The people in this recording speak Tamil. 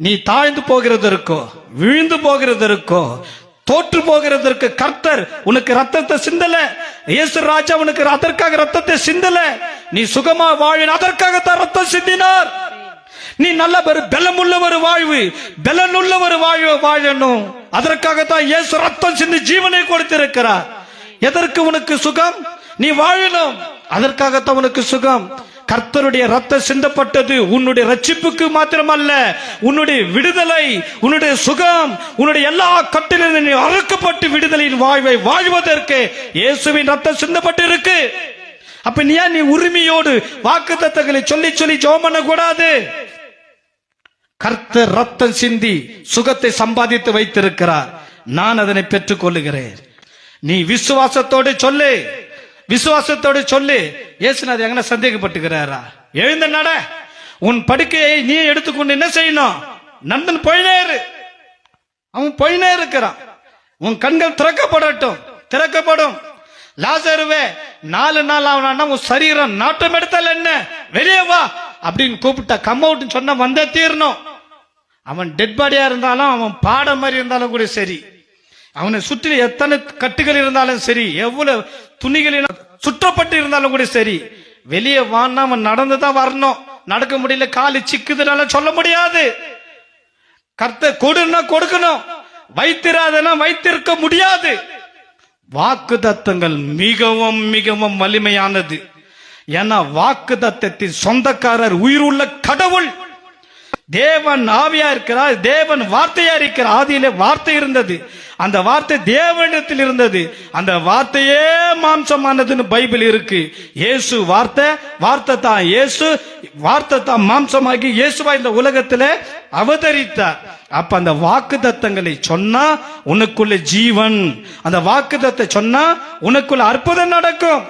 நீ தாழ்ந்து போகிறதற்கோ விழுந்து போகிறதற்கோ தோற்று போகிறதற்கு கர்த்தர் உனக்கு ரத்தத்தை சிந்தல. இயேசு ராஜா உனக்கு அதற்காக ரத்தத்தை சிந்தல. நீ சுகமா வாழின அதற்காகத்தான் ரத்தம் சிந்தினார். நீ நல்ல ஒரு பலமுள்ள ஒரு வாழ்வு, பலனுள்ள ஒரு வாழ்வு வாழணும். அதற்காகத்தான் இயேசு ரத்தம் சிந்தி ஜீவனை கொடுத்திருக்கிறார். எதற்கு உனக்கு சுகம்? நீ வாழணும். அதற்காகத்தான் உனக்கு சுகம். கர்த்தருடைய ரத்தம் சிந்தப்பட்டது உன்னுடைய ரட்சிப்புக்கு மாத்திரமல்ல, உன்னுடைய விடுதலை, உன்னுடைய சுகம், உன்னுடைய எல்லா கட்டிலிருந்து நீ அறுக்கப்பட்டு விடுதலையின் வாழ்வை வாழ்வதற்கு இயேசுவின் ரத்தம் சிந்தப்பட்டு இருக்கு. அப்ப நீ உரிமையோடு வாக்குத்தத்தங்களை சொல்லி சொல்லி ஜெபம் பண்ண கூடாது. கர்த்தர் ரத்தம் சிந்தி சுகத்தை சம்பாதித்து வைத்திருக்கிறார். நான் அதனை பெற்றுக் கொள்ளுகிறேன். நீ விசுவாசத்தோடு சொல்லு, விசுவாசத்தோடு சொல்லு. இயேசுநாதர் எங்க சந்தேகப்பட்டுக்கிறாரா? எழுந்த நட. உன் படுக்கையை நீ எடுத்துக்கொண்டு என்ன செய்யணும்? நந்தன் போயினேரு. அவன் போயினே இருக்கிறான். உன் கண்கள் திறக்கப்படட்டும், திறக்கப்படும். லாசருவே 4 நாள் அவனா உன் சரீரம் நாட்டம் எடுத்தால் என்ன, வெளியே வா அப்படின்னு கூப்பிட்டா கம் அவுட்னு சொன்னா வந்தே தீரணும். அவன் டெட் பாடியா இருந்தாலும், அவன் பாட மாதிரி இருந்தாலும் கூட சரி, அவனை சுற்றி எத்தனை கட்டுகள் இருந்தாலும் சரி, எவ்வளவு துணிகள் சுற்றப்பட்டு இருந்தாலும் கூட சரி, வெளியே வான்னா அவன் நடந்துதான் வரணும். நடக்க முடியல, காலு சிக்குதுனால சொல்ல முடியாது. கர்த்தர் கொடுன்னா கொடுக்கணும், வைத்திராதனா வைத்திருக்க முடியாது. வாக்கு தத்தங்கள் மிகவும் மிகவும் வலிமையானது. ஏன்னா வாக்கு தத்தத்தின் சொந்தக்காரர் உயிருள்ள கடவுள். தேவன் ஆவியா இருக்கிறார், தேவன் வார்த்தையா இருக்கிறார். ஆதியிலே வார்த்தை இருந்தது, அந்த வார்த்தை தேவனிடத்தில் இருந்தது, அந்த வார்த்தையே மாம்சமானதுன்னு பைபிள் இருக்கு. இயேசு வார்த்தை, வார்த்தை தான் இயேசு, வார்த்தை தான் மாம்சமாகி இயேசுவா இந்த உலகத்திலே அவதரித்தார். அப்ப அந்த வாக்கு தத்தங்களை சொன்னா உனக்குள்ள ஜீவன், அந்த வாக்கு தத்தை சொன்னா உனக்குள்ள அற்புதம் நடக்கும்.